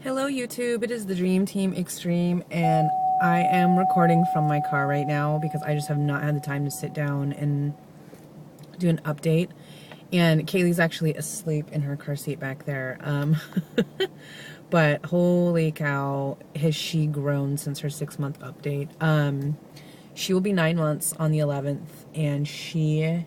Hello YouTube, it is the Dream Team Extreme and I am recording from my car right now because I just have not had the time to sit down and do an update. And Kaylee's actually asleep in her car seat back there. But holy cow, has she grown since her 6-month update. She will be 9 months on the 11th and she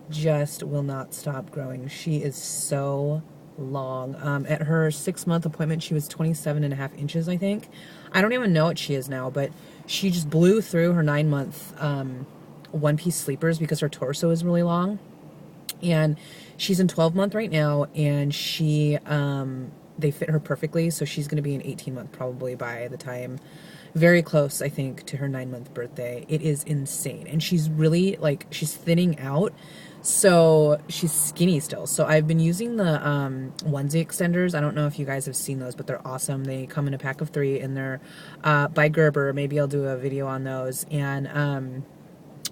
just will not stop growing. She is so long. At her 6-month appointment, she was 27.5 inches, I think. I don't even know what she is now, but she just blew through her 9-month one-piece sleepers because her torso is really long. And she's in 12-month right now, and she they fit her perfectly, so she's going to be an 18-month probably by the time, very close, I think, to her 9-month birthday. It is insane. And she's really, like, she's thinning out, so she's skinny still. So I've been using the onesie extenders. I don't know if you guys have seen those, but they're awesome. They come in a pack of 3, and they're by Gerber. Maybe I'll do a video on those. And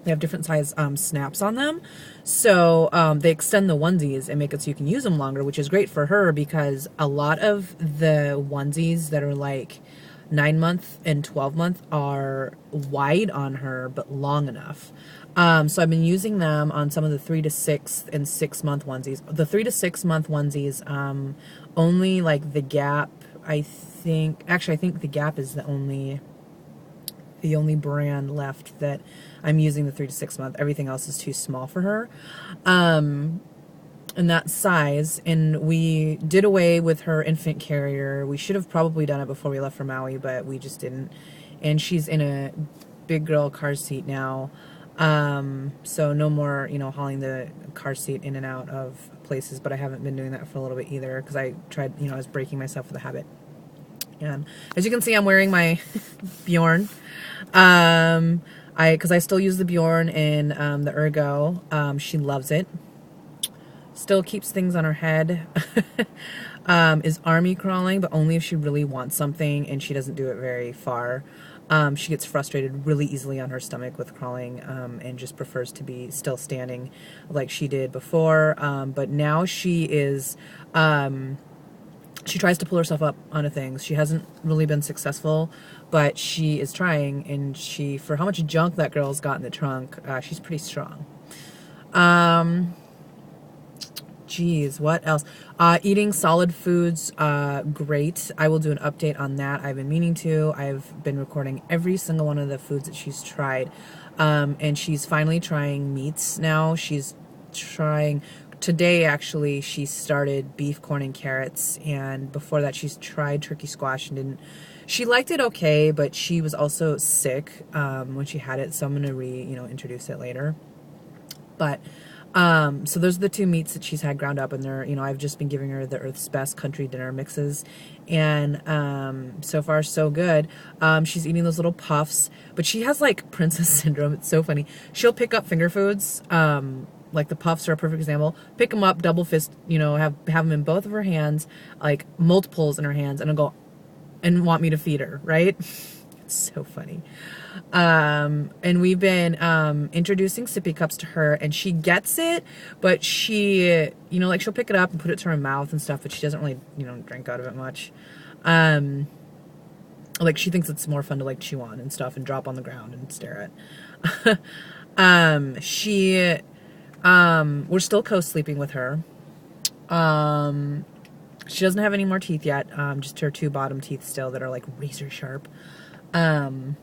they have different size snaps on them, so they extend the onesies and make it so you can use them longer, which is great for her because a lot of the onesies that are like 9-month and 12-month are wide on her but long enough. So I've been using them on some of the 3 to 6 and 6-month onesies. The 3 to 6-month onesies, only like the Gap, I think. Actually, I think the Gap is the only brand left that I'm using the 3 to 6 month. Everything else is too small for her. In that size, and we did away with her infant carrier. We should have probably done it before we left for Maui, but we just didn't. And she's in a big girl car seat now. So no more, hauling the car seat in and out of places, but I haven't been doing that for a little bit either because I tried, I was breaking myself with the habit. And as you can see, I'm wearing my Bjorn. Because I still use the Bjorn in the Ergo. She loves it. Still keeps things on her head. Is army crawling, but only if she really wants something, and she doesn't do it very far. She gets frustrated really easily on her stomach with crawling, and just prefers to be still standing like she did before. But now she is... she tries to pull herself up onto things. She hasn't really been successful, but she is trying, and for how much junk that girl's got in the trunk, she's pretty strong. Geez, what else? Eating solid foods, great. I will do an update on that. I've been meaning to. I've been recording every single one of the foods that she's tried, and she's finally trying meats now. She's trying... Today, actually, she started beef, corn, and carrots, and before that, she's tried turkey squash and didn't. She liked it okay, but she was also sick when she had it, so I'm gonna introduce it later. But so those are the 2 meats that she's had ground up, and they're, I've just been giving her the Earth's Best country dinner mixes, and so far so good. She's eating those little puffs, but she has like princess syndrome. It's so funny. She'll pick up finger foods. Like the puffs are a perfect example. Pick them up, double fist, have them in both of her hands, like multiples in her hands, and go and want me to feed her, right? It's so funny. And we've been introducing sippy cups to her, and she gets it, but she, like she'll pick it up and put it to her mouth and stuff, but she doesn't really, drink out of it much. Like she thinks it's more fun to like chew on and stuff and drop on the ground and stare at. We're still co-sleeping with her. She doesn't have any more teeth yet, just her 2 bottom teeth still that are like razor sharp. And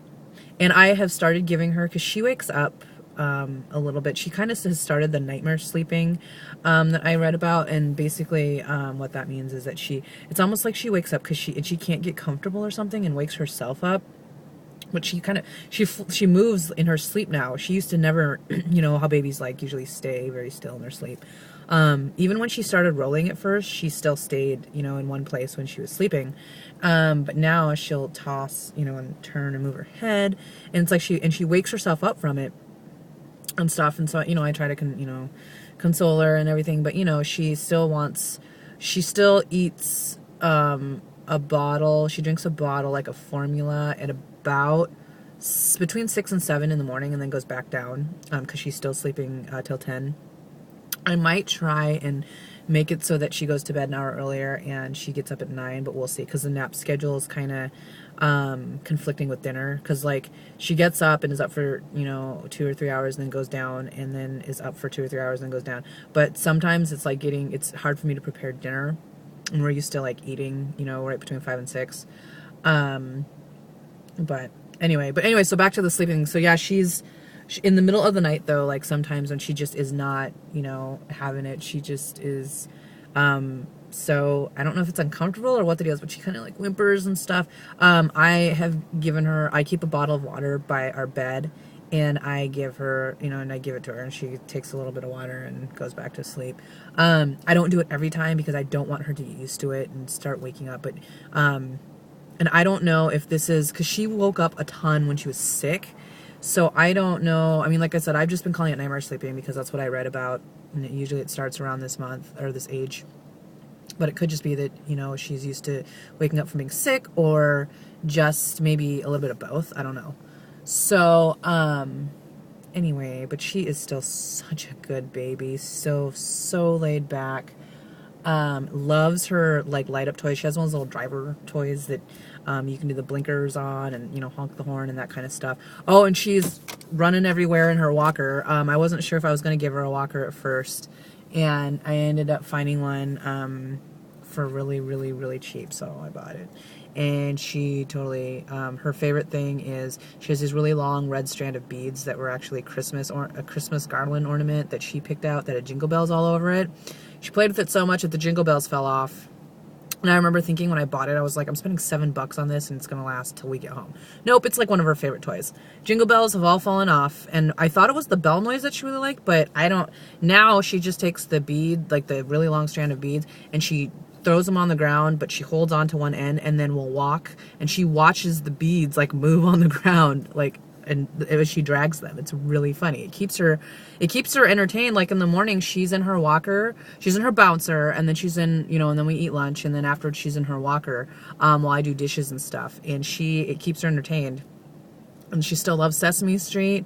I have started giving her, because she wakes up a little bit. She kind of has started the nightmare sleeping that I read about, and basically what that means is that it's almost like she wakes up because she can't get comfortable or something and wakes herself up. But she moves in her sleep now. She used to never, how babies like usually stay very still in their sleep. Even when she started rolling at first, she still stayed, in one place when she was sleeping. But now she'll toss, and turn and move her head, and it's like she wakes herself up from it and stuff. And so, I try to, console her and everything, but she still eats, a bottle. She drinks a bottle, like a formula, at about between 6 and 7 in the morning, and then goes back down because she's still sleeping till 10. I might try and make it so that she goes to bed an hour earlier and she gets up at 9, but we'll see, because the nap schedule is kind of conflicting with dinner, because like she gets up and is up for 2 or 3 hours and then goes down, and then is up for 2 or 3 hours and then goes down. But sometimes it's like it's hard for me to prepare dinner, and we're used to like eating right between 5 and 6. But anyway, so back to the sleeping. So yeah, she's in the middle of the night though, like sometimes when she just is not having it, she just is so I don't know if it's uncomfortable or what the deal is, but she kind of like whimpers and stuff. I keep a bottle of water by our bed, and I give her, and I give it to her, and she takes a little bit of water and goes back to sleep. I don't do it every time because I don't want her to get used to it and start waking up, but and I don't know if this is because she woke up a ton when she was sick. So I don't know. I mean, like I said, I've just been calling it nightmare sleeping because that's what I read about. And usually it starts around this month or this age. But it could just be that, she's used to waking up from being sick, or just maybe a little bit of both. I don't know. So, anyway, but she is still such a good baby. So laid back. Loves her like light up toys. She has one of those little driver toys that you can do the blinkers on and honk the horn and that kind of stuff. Oh, and she's running everywhere in her walker. I wasn't sure if I was going to give her a walker at first, and I ended up finding one for really, really, really cheap, so I bought it. And she totally, her favorite thing is she has these really long red strand of beads that were actually a Christmas garland ornament that she picked out that had jingle bells all over it. She played with it so much that the jingle bells fell off. And I remember thinking when I bought it, I was like, I'm spending $7 on this and it's going to last till we get home. Nope, it's like one of her favorite toys. Jingle bells have all fallen off, and I thought it was the bell noise that she really liked, but I don't. Now she just takes the bead, like the really long strand of beads, and she throws them on the ground, but she holds on to one end and then will walk, and she watches the beads like move on the ground, like, and as she drags them. It's really funny. It keeps her entertained. Like in the morning, she's in her walker, she's in her bouncer, and then she's in, and then we eat lunch, and then afterwards she's in her walker while I do dishes and stuff, and it keeps her entertained. And she still loves Sesame Street.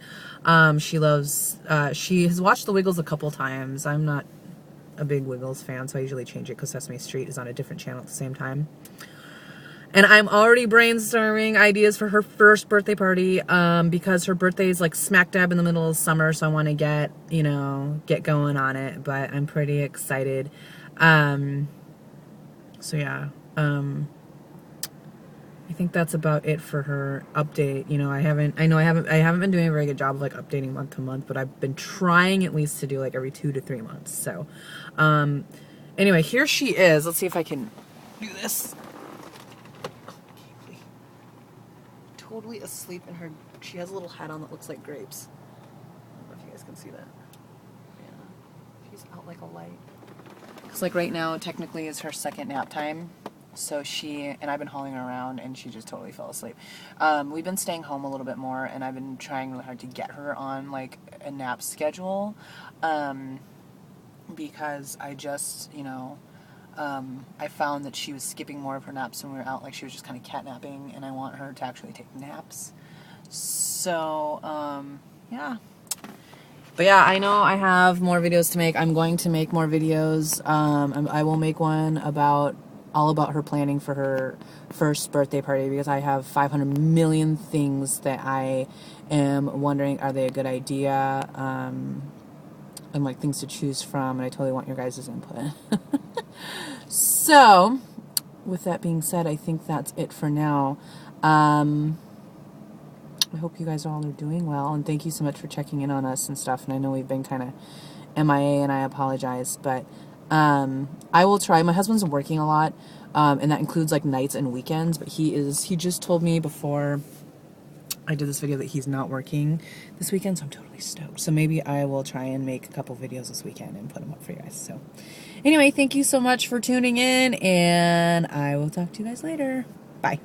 She has watched The Wiggles a couple times. I'm not a big Wiggles fan, so I usually change it because Sesame Street is on a different channel at the same time. And I'm already brainstorming ideas for her first birthday party because her birthday is like smack dab in the middle of summer, so I want to get going on it, but I'm pretty excited. So yeah, I think that's about it for her update. I haven't been doing a very good job of like updating month to month, but I've been trying at least to do like every 2 to 3 months. So anyway, here she is. Let's see if I can do this. Totally asleep in her. She has a little hat on that looks like grapes. I don't know if you guys can see that. Yeah, she's out like a light. Because like right now, technically is her second nap time. So I've been hauling her around, and she just totally fell asleep. We've been staying home a little bit more, and I've been trying really hard to get her on like a nap schedule, because I just, I found that she was skipping more of her naps when we were out. Like she was just kind of catnapping, and I want her to actually take naps. So, yeah. But yeah, I know I have more videos to make. I'm going to make more videos. I will make one all about her planning for her first birthday party, because I have 500 million things that I am wondering, are they a good idea? And like things to choose from, and I totally want your guys' input. So, with that being said, I think that's it for now. I hope you guys all are doing well, and thank you so much for checking in on us and stuff. And I know we've been kind of MIA, and I apologize, but I will try. My husband's working a lot, and that includes like nights and weekends, but he just told me before I did this video that he's not working this weekend, so I'm totally stoked. So maybe I will try and make a couple videos this weekend and put them up for you guys. So anyway, thank you so much for tuning in, and I will talk to you guys later. Bye.